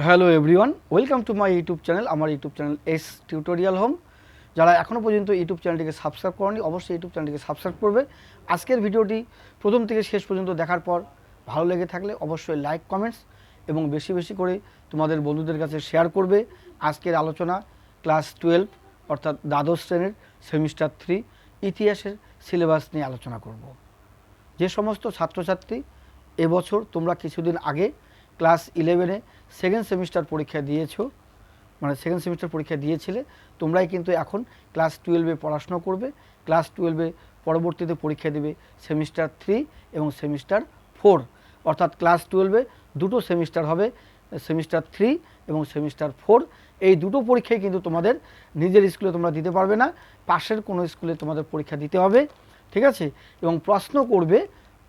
Hello everyone, welcome to my YouTube channel. আমার YouTube channel S tutorial home. যারা এখনও পর্যন্ত ইউটিউব চ্যানেলটিকে সাবস্ক্রাইব করেনি, অবশ্যই ইউটিউব চ্যানেলটিকে সাবস্ক্রাইব করবে। আজকের ভিডিওটি প্রথম থেকে শেষ পর্যন্ত দেখার পর ভালো লেগে থাকলে অবশ্যই লাইক, কমেন্টস এবং বেশি বেশি করে তোমাদের বন্ধুদের কাছে শেয়ার করবে। আজকের আলোচনা ক্লাস 12 অর্থাৎ দ্বাদশ শ্রেণীর সেমিস্টার 3 ইতিহাসের সিলেবাস নিয়ে আলোচনা করব। যে সমস্ত ছাত্রছাত্রী এবছর তোমরা কিছুদিন আগে ক্লাস 11-এ সেকেন্ড সেমিস্টার পরীক্ষা দিয়েছো, মানে সেকেন্ড সেমিস্টার পরীক্ষা দিয়েছিলে, তোমরাই কিন্তু এখন ক্লাস 12-এ পড়াশোনা করবে। ক্লাস 12-এ পরবর্তীতে পরীক্ষা দেবে সেমিস্টার 3 এবং সেমিস্টার 4, অর্থাৎ ক্লাস 12-এ দুটো সেমিস্টার হবে, সেমিস্টার 3 এবং সেমিস্টার 4। এই দুটো পরীক্ষাই কিন্তু তোমাদের নিজের স্কুলে তোমরা দিতে পারবে না, পাশের কোনো স্কুলে তোমাদের পরীক্ষা দিতে হবে, ঠিক আছে। এবং প্রশ্ন করবে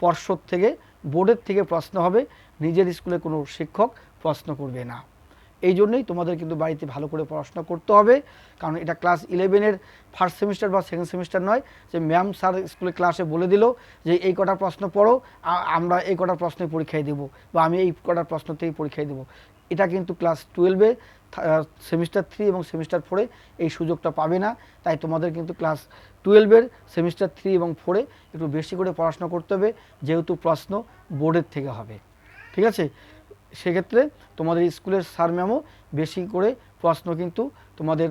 পর্ষদ থেকে, বোর্ডের থেকে প্রশ্ন হবে, নিজের স্কুলে কোনো শিক্ষক প্রশ্ন করবে না। এই জন্যই তোমাদের কিন্তু বাড়িতে ভালো করে পড়াশোনা করতে হবে, কারণ এটা ক্লাস 11-এর ফার্স্ট সেমিস্টার বা সেকেন্ড সেমিস্টার নয় যে ম্যাম স্যার স্কুলে ক্লাসে বলে দিল যে এই কটা প্রশ্ন পড়ো, আমরা এই কটা প্রশ্নে পরীক্ষায় দেবো বা আমি এই কটা প্রশ্ন থেকেই পরীক্ষায় দেবো। এটা কিন্তু ক্লাস 12-এ সেমিস্টার 3 এবং সেমিস্টার 4-এ এই সুযোগটা পাবে না। তাই তোমাদের কিন্তু ক্লাস 12-এর সেমিস্টার 3 এবং 4-এ একটু বেশি করে পড়াশোনা করতে হবে, যেহেতু প্রশ্ন বোর্ডের থেকে হবে, ঠিক আছে। সেক্ষেত্রে তোমাদের স্কুলের স্যার ম্যামও বেশি করে প্রশ্ন কিন্তু তোমাদের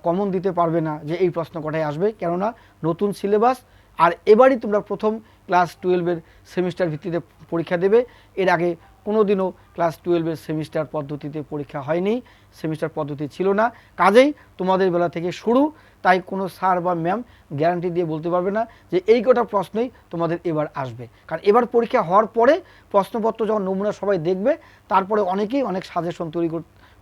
কমন দিতে পারবে না যে এই প্রশ্ন কটায় আসবে, কেননা নতুন সিলেবাস। আর এবারই তোমরা প্রথম ক্লাস 12-এর সেমিস্টার ভিত্তিতে পরীক্ষা দেবে। এর আগে কোনো দিনও ক্লাস 12-এর সেমিস্টার পদ্ধতিতে পরীক্ষা হয়নি, সেমিস্টার পদ্ধতি ছিল না, কাজেই তোমাদের বেলা থেকে শুরু। তাই কোনো স্যার বা ম্যাম গ্যারান্টি দিয়ে বলতে পারবে না যে এই কটা প্রশ্নই তোমাদের এবার আসবে, কারণ এবার পরীক্ষা হওয়ার পরে প্রশ্নপত্র যখন নমুনা সবাই দেখবে, তারপরে অনেকেই অনেক সাজেশন তৈরি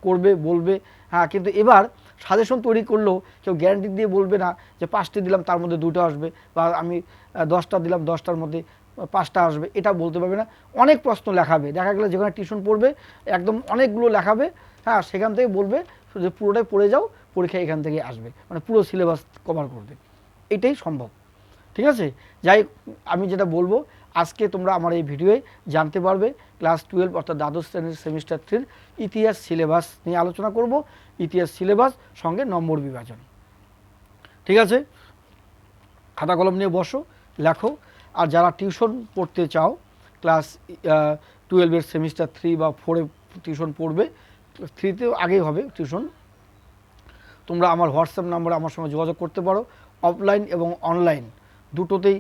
করবে, বলবে। হ্যাঁ, কিন্তু এবার সাজেশন তৈরি করলেও কেউ গ্যারান্টি দিয়ে বলবে না যে 5টি দিলাম তার মধ্যে 2টা আসবে, বা আমি 10টা দিলাম 10টার মধ্যে 5টা আসবে, এটা বলতে পারবে না। অনেক প্রশ্ন লেখাবে, দেখা গেলে যেখানে টিউশন পড়বে একদম অনেকগুলো লেখাবে, হ্যাঁ, সেখান থেকে বলবে যে পুরোটাই পড়ে যাও, পরীক্ষা এখান থেকে আসবে, মানে পুরো সিলেবাস কভার করবে। এটাই সম্ভব, ঠিক আছে। যাই আমি যেটা বলবো, আজকে তোমরা আমার এই ভিডিওয়ে জানতে পারবে ক্লাস 12 অর্থাৎ দ্বাদশ শ্রেণীর সেমিস্টার 3 ইতিহাস সিলেবাস নিয়ে আলোচনা করব। ইতিহাস সিলেবাস সঙ্গে নম্বর বিভাজন, ঠিক আছে। খাতা কলম নিয়ে বসো, লেখো। আর যারা টিউশন পড়তে চাও, ক্লাস 12-এর সেমিস্টার 3 বা 4-এ টিউশন পড়বে, 3তেও আগেই হবে টিউশন, তোমরা আমার হোয়াটসঅ্যাপ নাম্বারে আমার সঙ্গে যোগাযোগ করতে পারো। অফলাইন এবং অনলাইন দুটোতেই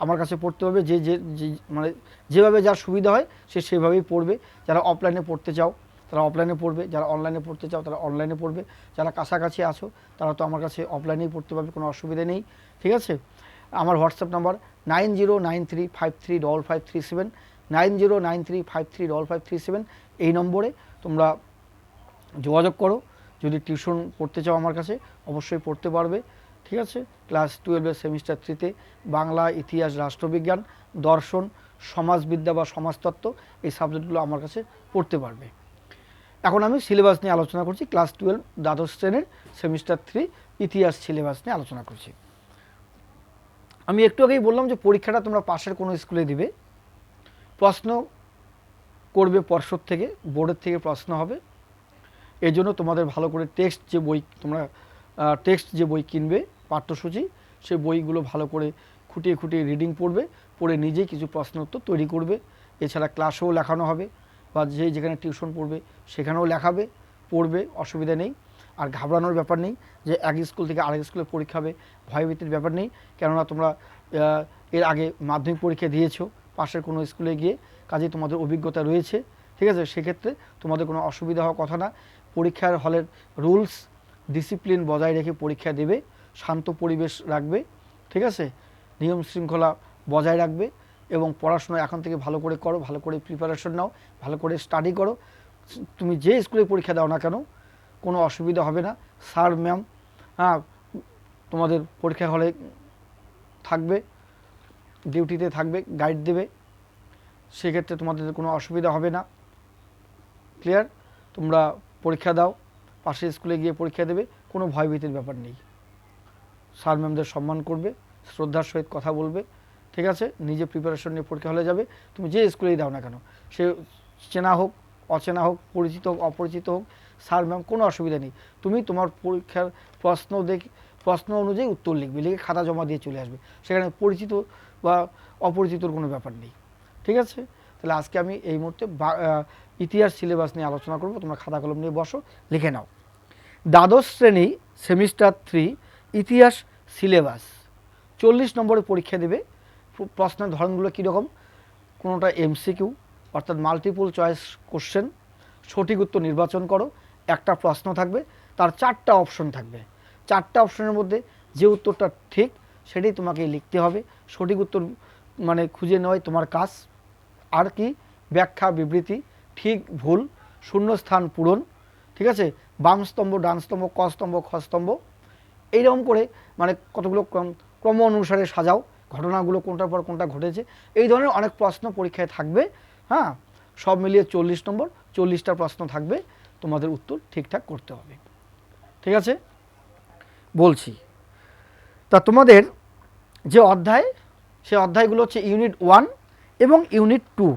আমার কাছে পড়তে হবে। যে যে মানে যেভাবে যার সুবিধা হয় সে সেভাবেই পড়বে। যারা অফলাইনে পড়তে চাও তারা অফলাইনে পড়বে, যারা অনলাইনে পড়তে চাও তারা অনলাইনে পড়বে। যারা কাছাকাছি আছো তারা তো আমার কাছে অফলাইনেই পড়তে পারবে, কোনো অসুবিধা নেই, ঠিক আছে। আমার হোয়াটসঅ্যাপ নাম্বার 9093535537, 9093535537। এই নম্বরে তোমরা যোগাযোগ করো। যদি টিউশন পড়তে চাও আমার কাছে, অবশ্যই পড়তে পারবে, ঠিক আছে। ক্লাস 12-এর সেমিস্টার 3-তে বাংলা, ইতিহাস, রাষ্ট্রবিজ্ঞান, দর্শন, সমাজবিদ্যা বা সমাজতত্ত্ব এই সাবজেক্টগুলো আমার কাছে পড়তে পারবে। এখন আমি সিলেবাস নিয়ে আলোচনা করছি। ক্লাস 12 দ্বাদশ শ্রেণীর সেমিস্টার 3 ইতিহাস সিলেবাস নিয়ে আলোচনা করছি। আমি একটু আগেই বললাম যে পরীক্ষাটা তোমরা পাশের কোনো স্কুলে দিবে, প্রশ্ন করবে পর্ষদ থেকে, বোর্ডের থেকে প্রশ্ন হবে। এই জন্য তোমাদের ভালো করে টেক্সট যে বই কিনবে, পাঠ্যসূচি, সেই বইগুলো ভালো করে খুঁটিয়ে খুঁটিয়ে রিডিং পড়বে, পড়ে নিজেই কিছু প্রশ্ন উত্তর তৈরি করবে। এছাড়া ক্লাসেও লেখানো হবে, বা যেখানে টিউশন পড়বে সেখানেও লেখাবে, পড়বে, অসুবিধা নেই। আর ঘাবড়ানোর ব্যাপার নেই যে এক স্কুল থেকে আরেক স্কুলে পরীক্ষা হবে, ভয়ভীতির ব্যাপার নেই, কেননা তোমরা এর আগে মাধ্যমিক পরীক্ষা দিয়েছো পাশের কোনো স্কুলে গিয়ে, কাজেই তোমাদের অভিজ্ঞতা রয়েছে, ঠিক আছে। সেক্ষেত্রে তোমাদের কোনো অসুবিধা হওয়ার কথা না। পরীক্ষার হলের রুলস ডিসিপ্লিন বজায় রেখে পরীক্ষা দেবে, শান্ত পরিবেশ রাখবে, ঠিক আছে, নিয়ম শৃঙ্খলা বজায় রাখবে এবং পড়াশোনা এখন থেকে ভালো করে করো, ভালো করে প্রিপারেশন নাও, ভালো করে স্টাডি করো। তুমি যে স্কুলে পরীক্ষা দাও না কেন কোনো অসুবিধা হবে না। স্যার ম্যাম, হ্যাঁ, তোমাদের পরীক্ষা হলে থাকবে, ডিউটিতে থাকবে, গাইড দেবে, সেক্ষেত্রে তোমাদের কোনো অসুবিধা হবে না। ক্লিয়ার? তোমরা পরীক্ষা দাও, পাশের স্কুলে গিয়ে পরীক্ষা দেবে, কোনো ভয়ভীতির ব্যাপার নেই। স্যার ম্যামদের সম্মান করবে, শ্রদ্ধার সহিত কথা বলবে, ঠিক আছে। নিজে প্রিপারেশন নিয়ে পরীক্ষা হলে যাবে। তুমি যে স্কুলেই দাও না কেন, সে চেনা হোক অচেনা হোক, পরিচিত হোক, অপরিচিত হোক, স্যার ম্যাম, কোনো অসুবিধা নেই। তুমি তোমার পরীক্ষার প্রশ্ন অনুযায়ী উত্তর লিখবে, লিখে খাতা জমা দিয়ে চলে আসবে। সেখানে পরিচিত বা অপরিচিতর কোনো ব্যাপার নেই। ঠিক আছে? তাহলে আজকে আমি এই মুহূর্তে ইতিহাস সিলেবাস নিয়ে আলোচনা করব। তোমরা খাতা কলম নিয়ে বসো, লিখে নাও। দ্বাদশ শ্রেণী সেমিস্টার 3 ইতিহাস সিলেবাস 40 নম্বরের পরীক্ষা দেবে। প্রশ্নের ধরনগুলো কীরকম? কোনোটা এমসিকিউ অর্থাৎ মাল্টিপল চয়েস কোশ্চেন, সঠিক উত্তর নির্বাচন করো, একটা প্রশ্ন থাকবে, তার 4টা অপশন থাকবে। 4টা অপশনের মধ্যে যে উত্তরটা ঠিক সেটাই তোমাকে লিখতে হবে। সঠিক উত্তর মানে খুঁজে নেওয়াই তোমার কাজ। আর কি? ব্যাখ্যা, বিবৃতি, ঠিক ভুল, শূন্যস্থান পূরণ। ঠিক আছে? বাম স্তম্ভ, ডান স্তম্ভ, ক স্তম্ভ, খ স্তম্ভ, এইরকম করে মানে কতগুলো ক্রম অনুসারে সাজাও, ঘটনাগুলো কোনটার পর কোনটা ঘটেছে। এই ধরনের অনেক প্রশ্ন পরীক্ষায় থাকবে। হ্যাঁ, সব মিলিয়ে 40 নম্বর, 40টা প্রশ্ন থাকবে, তোমাদের উত্তর ঠিকঠাক করতে হবে। ঠিক আছে? বলছি, তা তোমাদের যে অধ্যায়, সে অধ্যায়গুলো হচ্ছে ইউনিট 1 এবং ইউনিট 2।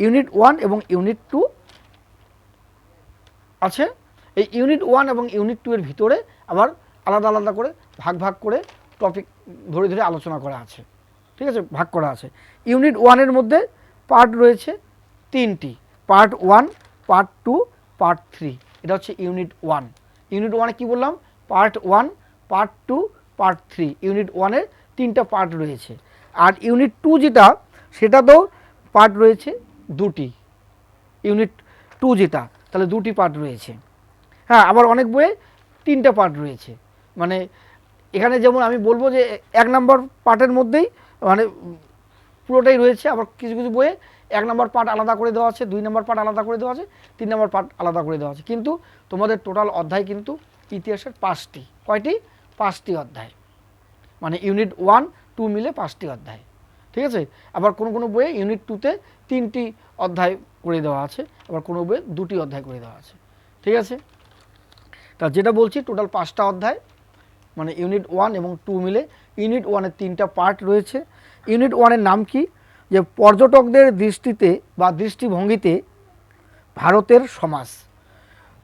ইউনিট 1 এবং ইউনিট 2 আছে। এই ইউনিট 1 এবং ইউনিট 2 এর ভিতরে আবার আলাদা আলাদা করে ভাগ করে টপিক ধরে ধরে আলোচনা করা আছে। ঠিক আছে? ভাগ করা আছে। ইউনিট 1 এর মধ্যে পার্ট রয়েছে 3টি, পার্ট 1, পার্ট 2, পার্ট 3। এটা হচ্ছে ইউনিট 1। ইউনিট 1-এ কী বললাম? Part 1, part 2, part 3। ইউনিট 1-এর 3টা পার্ট রয়েছে। আর ইউনিট 2 যেটা, সেটা তো পার্ট রয়েছে 2টি। ইউনিট 2 যেটা, তাহলে 2টি পার্ট রয়েছে। হ্যাঁ, আবার অনেক বইয়ে 3টা পার্ট রয়েছে। মানে এখানে যেমন আমি বলবো যে 1 নম্বর পার্টের মধ্যেই মানে পুরোটাই রয়েছে, আবার কিছু কিছু বইয়ে 1 নম্বর পার্ট আলাদা করে দেওয়া আছে, 2 নম্বর পার্ট আলাদা করে দেওয়া আছে, 3 নম্বর পার্ট আলাদা করে দেওয়া আছে। কিন্তু তোমাদের টোটাল অধ্যায় কিন্তু ইতিহাসের 5টি। কয়টি? 5টি অধ্যায়। মানে ইউনিট 1, 2 মিলে 5টি অধ্যায়। ঠিক আছে? আবার কোনো কোনো বইয়ে ইউনিট 2-তে 3টি অধ্যায় করে দেওয়া আছে, আবার কোনো বইয়ে 2টি অধ্যায় করে দেওয়া আছে। ঠিক আছে? তা যেটা বলছি, টোটাল 5টা অধ্যায়, মানে ইউনিট 1 এবং 2 মিলে। ইউনিট 1-এর 3টা পার্ট রয়েছে। ইউনিট 1-এর নাম কি? যে পর্যটকদের দৃষ্টিতে বা দৃষ্টিভঙ্গিতে ভারতের সমাজ।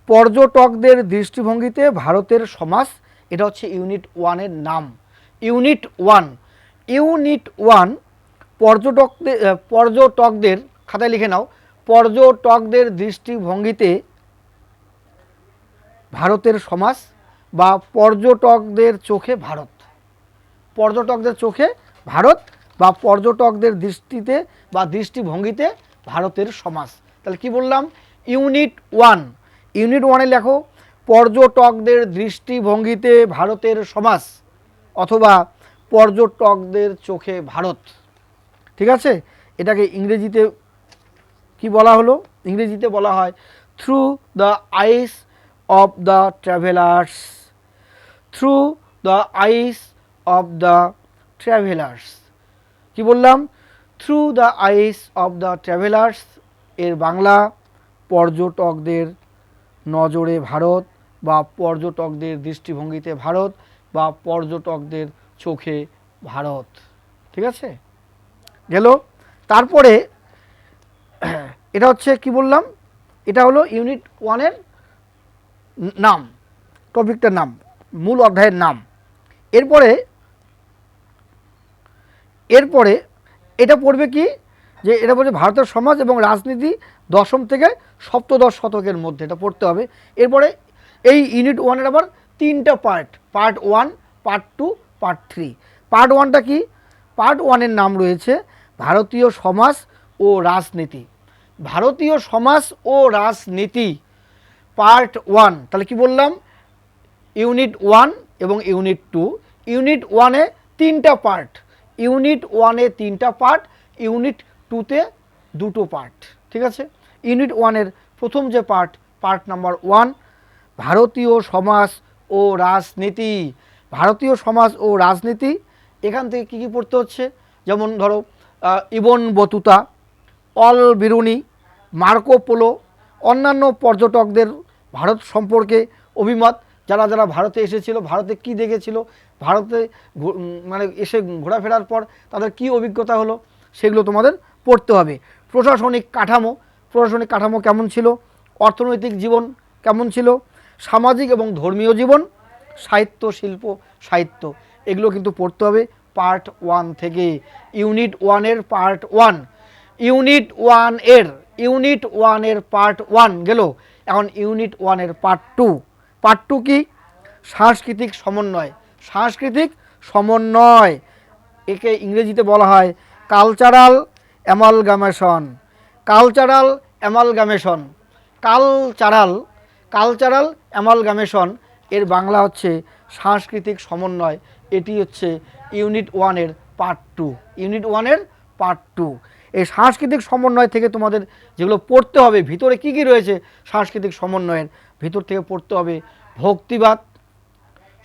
পর্যটকদের দৃষ্টিভঙ্গিতে ভারতের সমাজ, এটা হচ্ছে ইউনিট 1-এর নাম। ইউনিট 1, ইউনিট 1 পর্যটকদের, খাতায় লিখে নাও, পর্যটকদের দৃষ্টিভঙ্গিতে ভারতের সমাজ বা পর্যটকদের চোখে ভারত। পর্যটকদের চোখে ভারত বা পর্যটকদের দৃষ্টিতে বা দৃষ্টিভঙ্গিতে ভারতের সমাজ। তাহলে কি বললাম? ইউনিট 1। ইউনিট 1-এ লেখো পর্যটকদের দৃষ্টিভঙ্গিতে ভারতের সমাজ অথবা পর্যটকদের চোখে ভারত। ঠিক আছে? এটাকে ইংরেজিতে কি বলা হলো? ইংরেজিতে বলা হয় through the eyes of the travellers. Through the eyes of the travellers. কি বললাম? Through the eyes of the travellers এর বাংলা পর্যটকদের নজরে ভারত বা পর্যটকদের দৃষ্টিভঙ্গিতে ভারত বা পর্যটকদের চোখে ভারত। ঠিক আছে? গেল। তারপরে এটা হচ্ছে কি বললাম? এটা হলো ইউনিট 1-এর নাম, টপিকটার নাম, মূল অধ্যায়ের নাম। এরপরে এটা পড়বে কি? যে এটা বলছে ভারতের সমাজ এবং রাজনীতি দশম থেকে সপ্তদশ শতকের মধ্যে, এটা পড়তে হবে। এরপরে এই ইউনিট 1-এর আবার 3টা part, part 1, part 2, part 3। Part 1টা কি? পার্ট 1-এর নাম রয়েছে ভারতীয় সমাজ ও রাজনীতি। ভারতীয় সমাজ ও রাজনীতি, পার্ট 1। তাহলে কি বললাম? ইউনিট 1 এবং ইউনিট 2। ইউনিট 1-এ 3টা পার্ট, ইউনিট 1-এ 3টা পার্ট, ইউনিট 2-তে 2টো পার্ট। ঠিক আছে? ইউনিট 1-এর প্রথম যে পার্ট, পার্ট নাম্বার 1, ভারতীয় সমাজ ও রাজনীতি। ভারতীয় সমাজ ও রাজনীতি, এখান থেকে কী কী পড়তে হচ্ছে? যেমন ধরো Ibn Battuta, all বিরুনি, Marco polo, অন্যান্য পর্যটকদের ভারত সম্পর্কে অভিমত, যারা যারা ভারতে এসেছিল, ভারতে কি দেখেছিল, ভারতে মানে এসে ঘোরাফেরার পর তাদের কি অভিজ্ঞতা হলো, সেগুলো তোমাদের পড়তে হবে। প্রশাসনিক কাঠামো, প্রশাসনিক কাঠামো কেমন ছিল, অর্থনৈতিক জীবন কেমন ছিল, সামাজিক এবং ধর্মীয় জীবন, সাহিত্য শিল্প সাহিত্য, এগুলো কিন্তু পড়তে হবে পার্ট 1 থেকে। ইউনিট 1-এর পার্ট 1, ইউনিট 1-এর পার্ট 1 গেল। এখন ইউনিট 1-এর পার্ট 2। পার্ট 2 কি? সাংস্কৃতিক সমন্বয়। সাংস্কৃতিক সমন্বয়, একে ইংরেজিতে বলা হয় cultural amalgamation. Cultural amalgamation, cultural amalgamation, এর বাংলা হচ্ছে সাংস্কৃতিক সমন্বয়। এটি হচ্ছে ইউনিট 1-এর পার্ট 2। ইউনিট 1-এর পার্ট 2। এই সাংস্কৃতিক সমন্বয় থেকে তোমাদের যেগুলো পড়তে হবে, ভিতরে কি কি রয়েছে সাংস্কৃতিক সমন্বয়ের ভিতর থেকে পড়তে হবে ভক্তিবাদ,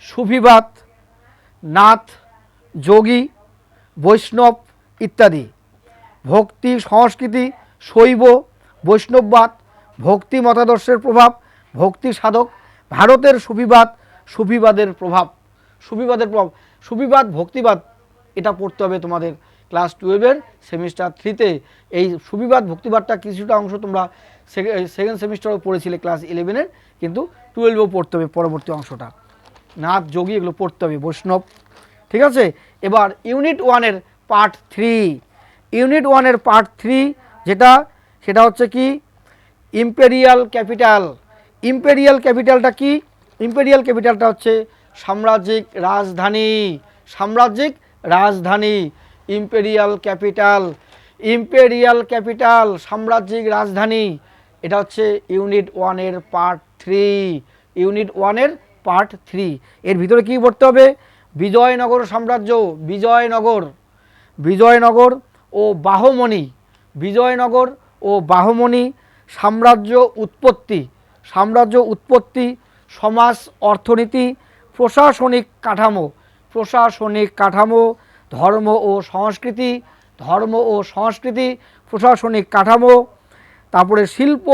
সুফিবাদ, নাথ, যোগী, বৈষ্ণব ইত্যাদি। ভক্তি সংস্কৃতি, শৈব, বৈষ্ণববাদ, ভক্তি মতাদর্শের প্রভাব, ভক্তি সাধক, ভারতের সুফিবাদ, সুফিবাদের প্রভাব। সুফিবাদ ভক্তিবাদ, এটা পড়তে হবে তোমাদের ক্লাস 12-এর সেমিস্টার 3-তে। এই সুফিবাদ ভক্তিবাদটা কিছুটা অংশ তোমরা সেকেন্ড সেমিস্টারও পড়েছিলে ক্লাস 11-এর, কিন্তু 12-এও পড়তে হবে পরবর্তী অংশটা। নাথ, যোগী, এগুলো পড়তে হবে, বৈষ্ণব। ঠিক আছে, এবার ইউনিট 1-এর পার্ট 3। ইউনিট 1-এর পার্ট 3 সেটা হচ্ছে কি? Imperial capital. ইম্পেরিয়াল ক্যাপিটালটা কি? ইম্পেরিয়াল ক্যাপিটালটা হচ্ছে সাম্রাজ্যিক রাজধানী। সাম্রাজ্যিক রাজধানী, ইম্পেরিয়াল ক্যাপিটাল। সাম্রাজ্যিক রাজধানী, এটা হচ্ছে ইউনিট 1-এর পার্ট 3। ইউনিট 1-এর পার্ট 3। এর ভিতরে কি পড়তে হবে? বিজয়নগর সাম্রাজ্য, বিজয়নগর ও বাহমনি, সাম্রাজ্য উৎপত্তি, সমাজ অর্থনীতি, প্রশাসনিক কাঠামো, ধর্ম ও সংস্কৃতি, প্রশাসনিক কাঠামো, তারপরে শিল্প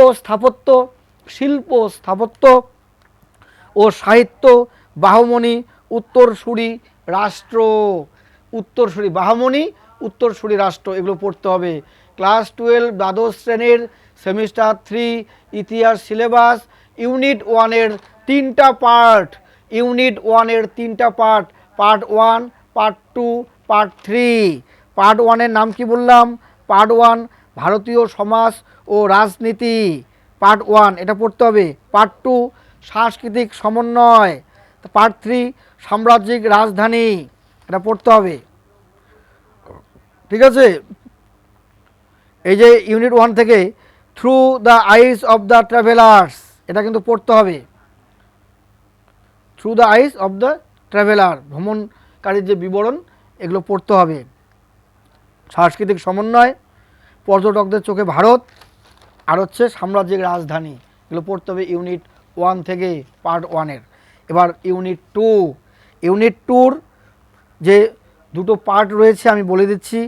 স্থাপত্য ও সাহিত্য, বাহমনি উত্তরসূরি রাষ্ট্র, এগুলো পড়তে হবে। ক্লাস 12 দ্বাদশ শ্রেণীর সেমিস্টার 3 ইতিহাস সিলেবাস, ইউনিট 1-এর 3টা part. Part 1, part 2, part 3। Part 1-এর নাম কি বললাম? পার্ট 1 ভারতীয় সমাজ ও রাজনীতি, পার্ট 1 এটা পড়তে হবে। পার্ট 2 সাংস্কৃতিক সমন্বয়, পার্ট 3 সাম্রাজ্যিক রাজধানী, এটা পড়তে হবে। ঠিক আছে, এই যে ইউনিট 1 থেকে through the eyes of the travellers, এটা কিন্তু পড়তে হবে। Through the eyes of the traveller, ভ্রমণকারীর যে বিবরণ, এগুলো পড়তে হবে। সাংস্কৃতিক সমন্বয়, পর্যটকদের চোখে ভারত, আর হচ্ছে সাম্রাজ্যিক রাজধানী, এগুলো পড়তে হবে ইউনিট 1 থেকে পার্ট 1-এর। এবার ইউনিট 2-র যে দুটো পার্ট রয়েছে আমি বলে দিচ্ছি।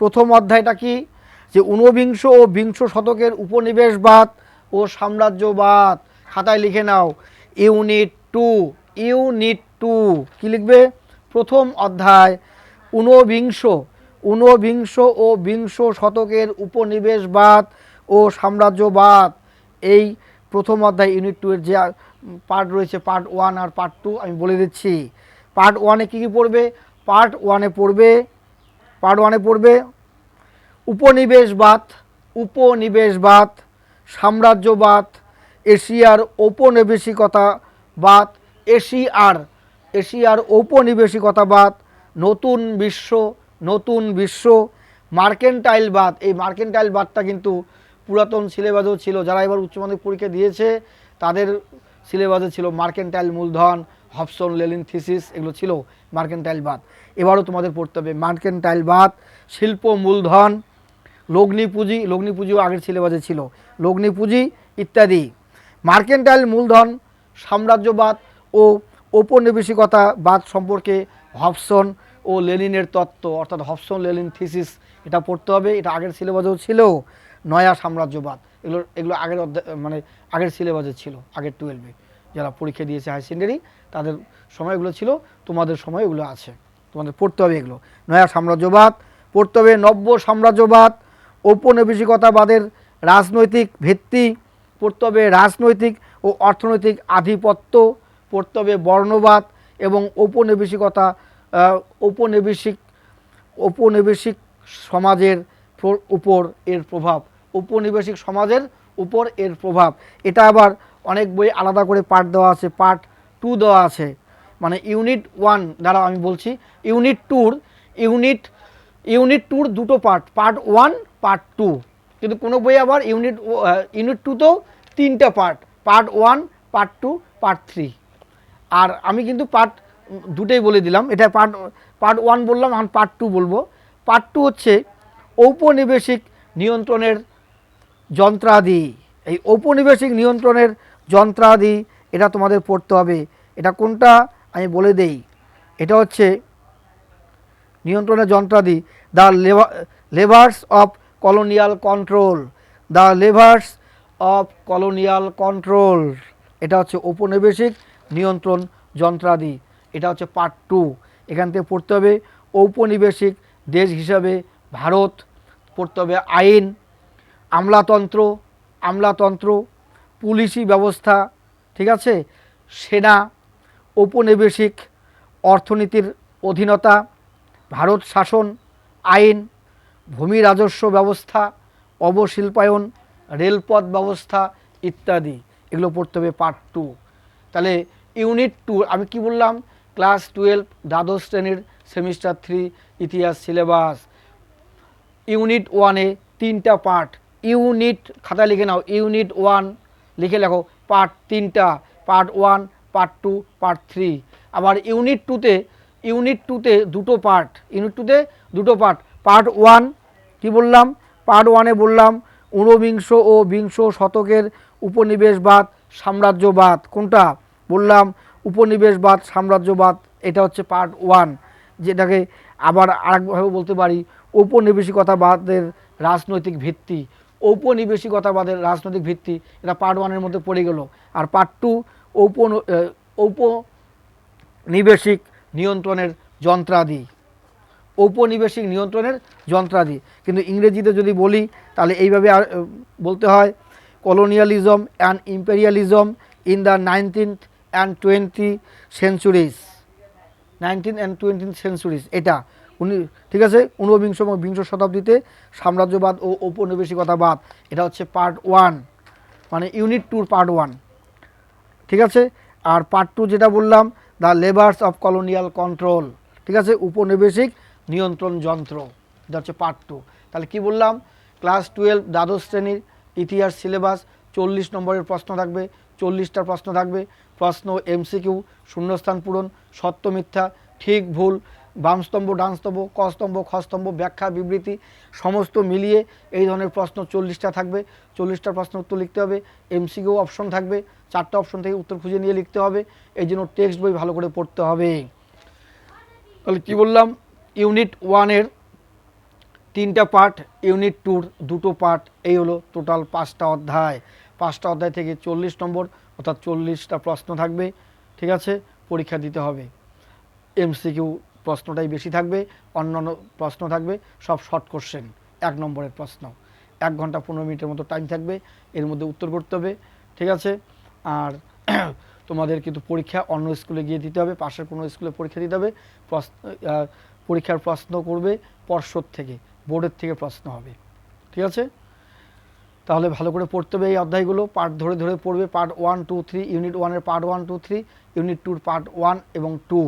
প্রথম অধ্যায়টা কি? যে ঊনবিংশ ও বিংশ শতকের উপনিবেশবাদ ও সাম্রাজ্যবাদ। খাতায় লিখে নাও, ইউনিট 2 কি লিখবে? প্রথম অধ্যায় ঊনবিংশ ও বিংশ শতকের উপনিবেশবাদ ও সাম্রাজ্যবাদ। এই প্রথম অধ্যায় ইউনিট 2-এর যে পার্ট রয়েছে, পার্ট 1 আর পার্ট 2 আমি বলে দিচ্ছি। পার্ট 1-এ কী কী পড়বে? পার্ট 1-এ পড়বে উপনিবেশবাদ, সাম্রাজ্যবাদ, এশিয়ার ঔপনিবেশিকতাবাদ, নতুন বিশ্ব, মার্কেন্টাইলবাদ। এই মার্কেন্টাইলবাদটা কিন্তু পুরাতন সিলেবাসেও ছিল, যারা এবার উচ্চ মাধ্যমিক পরীক্ষা দিয়েছে তাদের সিলেবাসে ছিল মার্কেন্টাইল মূলধন, হবসন লেনিন থিসিস, এগুলো ছিল মার্কেন্টাইলবাদ। এবারও তোমাদের পড়তে হবে মার্কেন্টাইলবাদ, শিল্প মূলধন, লগ্নি পুঁজিও আগের সিলেবাসে ছিল, লগ্নি পুঁজি ইত্যাদি। মার্কেন্টাইল মূলধন, সাম্রাজ্যবাদ ও ঔপনিবেশিকতাবাদ সম্পর্কে হবসন ও লেনিনের তত্ত্ব, অর্থাৎ হবসন লেনিন থিসিস, এটা পড়তে হবে। এটা আগের সিলেবাসেও ছিল। নয়া সাম্রাজ্যবাদ, এগুলো আগের সিলেবাসে ছিল, আগের 12-এ যারা পরীক্ষা দিয়েছে হাই সেকেন্ডারি তাদের সময় এগুলো ছিল, তোমাদের সময় এগুলো আছে, তোমাদের পড়তে হবে এগুলো। নয়া সাম্রাজ্যবাদ পড়তে হবে, নব্য সাম্রাজ্যবাদ, ঔপনিবেশিকতাবাদের রাজনৈতিক ভিত্তি, পড়তে হবে রাজনৈতিক ও অর্থনৈতিক আধিপত্য, পড়তে হবে বর্ণবাদ এবং ঔপনিবেশিকতা, ঔপনিবেশিক সমাজের উপর এর প্রভাব, ঔপনিবেশিক সমাজের উপর এর প্রভাব। এটা আবার অনেক বই আলাদা করে পার্ট দেওয়া আছে, পার্ট 2 দেওয়া আছে, মানে ইউনিট 1 দ্বারা আমি বলছি ইউনিট টুর দুটো পার্ট, পার্ট 1 পার্ট 2, কিন্তু কোনো বই আবার ইউনিট 2তেও 3টা পার্ট, পার্ট 1 পার্ট 2 পার্ট 3। আর আমি কিন্তু পার্ট দুটোই বলে দিলাম, এটা পার্ট 1 বললাম, এখন পার্ট 2 বলবো। পার্ট 2 হচ্ছে ঔপনিবেশিক নিয়ন্ত্রণের যন্ত্রাদি। এই ঔপনিবেশিক নিয়ন্ত্রণের যন্ত্রাদি এটা তোমাদের পড়তে হবে। এটা কোনটা আমি বলে দেই, এটা হচ্ছে নিয়ন্ত্রণের যন্ত্রাদি, the levers of colonial control, the levers of colonial control, এটা হচ্ছে ঔপনিবেশিক নিয়ন্ত্রণ যন্ত্রাদি। এটা হচ্ছে পার্ট 2। এখান থেকে পড়তে হবে ঔপনিবেশিক দেশ হিসাবে ভারত, পড়তে হবে আইন, আমলাতন্ত্র, পুলিশি ব্যবস্থা, ঠিক আছে, সেনা, ঔপনিবেশিক অর্থনীতির অধীনতা, ভারত শাসন, আইন, ভূমি রাজস্ব ব্যবস্থা, অবশিল্পায়ন, রেলপথ ব্যবস্থা ইত্যাদি। এগুলো পড়তে হবে পার্ট 2। তাহলে ইউনিট 2 আমি কি বললাম, ক্লাস 12 দ্বাদশ শ্রেণীর সেমিস্টার 3 ইতিহাস সিলেবাস। ইউনিট 1-এ 3টা পার্ট, ইউনিট খাতা লিখে নাও, ইউনিট 1 লিখে লেখো, পার্ট 3টা, পার্ট 1 পার্ট 2 পার্ট 3। আবার ইউনিট 2তে দুটো পার্ট, পার্ট 1 কি বললাম, পার্ট 1-এ বললাম ঊনবিংশ ও বিংশ শতকের উপনিবেশবাদ সাম্রাজ্যবাদ, কোনটা বললাম, উপনিবেশবাদ সাম্রাজ্যবাদ, এটা হচ্ছে পার্ট 1, যেটাকে আবার আরেকভাবে বলতে পারি ঔপনিবেশিকতাবাদের রাজনৈতিক ভিত্তি। ঔপনিবেশিকতাবাদের রাজনৈতিক ভিত্তি, এটা পার্ট 1-এর মধ্যে পড়ে গেল। আর পার্ট 2 ঔপনিবেশিক নিয়ন্ত্রণের যন্ত্রাদি, ঔপনিবেশিক নিয়ন্ত্রণের যন্ত্রাদি। কিন্তু ইংরেজিতে যদি বলি তাহলে এইভাবে বলতে হয়, colonialism and imperialism in the 19th and 20th centuries, 19th and 20th centuries, এটা ঠিক আছে, ঊনবিংশ এবং বিংশ শতাব্দীতে সাম্রাজ্যবাদ ও ঔপনিবেশিকতাবাদ, এটা হচ্ছে পার্ট 1, মানে ইউনিট 2 পার্ট 1, ঠিক আছে। আর পার্ট 2 যেটা বললাম, the levers of colonial control, ঠিক আছে, উপনিবেশিক নিয়ন্ত্রণ যন্ত্র, এটা হচ্ছে পার্ট 2। তাহলে কি বললাম, ক্লাস 12 দ্বাদশ শ্রেণীর ইতিহাস সিলেবাস, 40 নম্বরের প্রশ্ন থাকবে, 40টা প্রশ্ন থাকবে। প্রশ্ন এমসিকিউ, শূন্যস্থান পূরণ, সত্য মিথ্যা, ঠিক ভুল, বামস্তম্ভ ডানস্তম্ভ, কস্তম্ভ খস্তম্ভ, ব্যাখ্যা বিবৃতি সমস্ত মিলিয়ে এই ধরনের প্রশ্ন 40টা থাকবে। 40টা প্রশ্ন উত্তর লিখতে হবে। এমসিকিউ অপশন থাকবে, 4টা অপশন থেকে উত্তর খুঁজে নিয়ে লিখতে হবে। এই জন্য টেক্সট বই ভালো করে পড়তে হবে। তাহলে কি বললাম, ইউনিট 1-এর 3টা পার্ট, ইউনিট 2-র 2টো পার্ট, এই হলো টোটাল 5টা অধ্যায়। 5টা অধ্যায় থেকে 40 নম্বর অর্থাৎ 40টা প্রশ্ন থাকবে, ঠিক আছে, পরীক্ষা দিতে হবে। এমসিকিউ প্রশ্নটাই বেশি থাকবে, অন্যান্য প্রশ্ন থাকবে সব শর্ট কোশ্চেন, 1 নম্বরের প্রশ্ন। 1 ঘন্টা 15 মিনিটের মতো টাইম থাকবে, এর মধ্যে উত্তর করতে হবে, ঠিক আছে। আর তোমাদের কিন্তু পরীক্ষা অন্য স্কুলে গিয়ে দিতে হবে, পাশের কোনো স্কুলে পরীক্ষা দিতে হবে। পরীক্ষার প্রশ্ন করবে পর্ষদ থেকে, বোর্ডের থেকে প্রশ্ন হবে, ঠিক আছে। তাহলে ভালো করে পড়তে হবে এই অধ্যায়গুলো, পার্ট ধরে ধরে পড়বে। পার্ট 1, 2, 3, ইউনিট 1-এর পার্ট 1, 2, 3, ইউনিট 2-র পার্ট 1 এবং 2,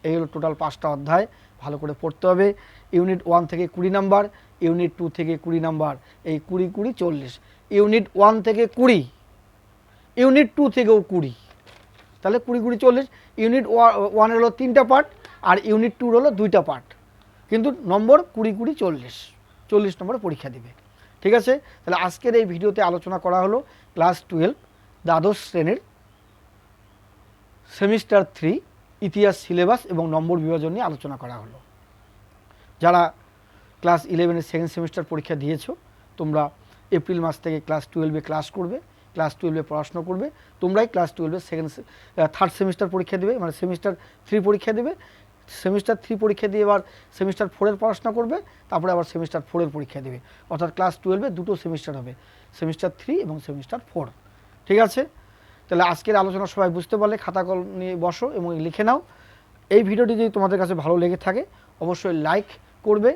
এই হলো টোটাল 5টা অধ্যায়, ভালো করে পড়তে হবে। ইউনিট 1 থেকে 20 নাম্বার, ইউনিট 2 থেকে 20 নাম্বার, এই 20, 20, 40। ইউনিট 1 থেকে 20, ইউনিট 2 থেকেও 20, তাহলে 20, 20, 40। ইউনিট 1-এর হলো 3টা পার্ট, আর ইউনিট 2-র হলো 2টা পার্ট, কিন্তু নম্বর 20, 20, 40, 40 নম্বরে পরীক্ষা দিবে, ঠিক আছে। তাহলে আজকের এই ভিডিওতে আলোচনা করা হলো ক্লাস 12 দ্বাদশ শ্রেণীর সেমিস্টার 3 ইতিহাস সিলেবাস এবং নম্বর বিভাজন নিয়ে আলোচনা করা হলো। যারা ক্লাস 11-এর সেকেন্ড সেমিস্টার পরীক্ষা দিয়েছো, তোমরা এপ্রিল মাস থেকে ক্লাস 12-এ ক্লাস করবে, ক্লাস 12-এ পড়াশোনা করবে। তোমরাই ক্লাস 12-এর থার্ড সেমিস্টার পরীক্ষা দেবে, মানে সেমিস্টার 3 পরীক্ষা দেবে। সেমিস্টার 3 পরীক্ষা দিয়ে এবার সেমিস্টার 4-এর পড়াশোনা করবে, তারপরে আবার সেমিস্টার 4-এর পরীক্ষা দেবে। অর্থাৎ ক্লাস 12-এ দুটো সেমিস্টার হবে, সেমিস্টার 3 এবং সেমিস্টার 4। ঠিক আছে, তাহলে আজকের আলোচনা সবাই বুঝতে পারলে খাতা কলম নিয়ে বসো এবং লিখে নাও। এই ভিডিওটি যদি তোমাদের কাছে ভালো লেগে থাকে অবশ্যই লাইক করবে,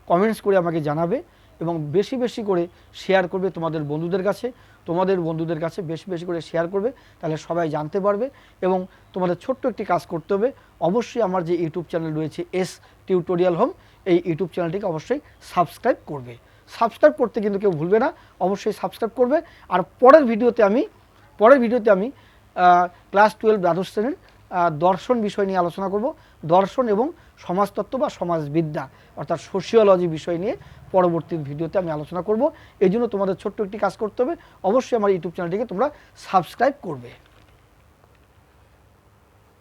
কমেন্টস করে আমাকে জানাবে এবং বেশি বেশি করে শেয়ার করবে তোমাদের বন্ধুদের কাছে। তোমাদের বন্ধুদের কাছে বেশি বেশি করে শেয়ার করবে, তাহলে সবাই জানতে পারবে। এবং তোমাদের ছোট্ট একটি কাজ করতে হবে, অবশ্যই আমার যে ইউটিউব চ্যানেল রয়েছে এস টিউটোরিয়াল হোম, এই ইউটিউব চ্যানেলটিকে অবশ্যই সাবস্ক্রাইব করবে। সাবস্ক্রাইব করতে কিন্তু কেউ ভুলবে না, অবশ্যই সাবস্ক্রাইব করবে। আর পরের ভিডিওতে আমি ক্লাস 12 দ্বাদশ শ্রেণীর দর্শন বিষয় নিয়ে আলোচনা করব। দর্শন এবং সমাজতত্ত্ব বা সমাজবিদ্যা অর্থাৎ সোশিওলজি বিষয় নিয়ে পরবর্তী ভিডিওতে আমি আলোচনা করব। এই জন্য তোমাদের ছোট্ট একটি কাজ করতে হবে, অবশ্যই আমার ইউটিউব চ্যানেলটিকে তোমরা সাবস্ক্রাইব করবে।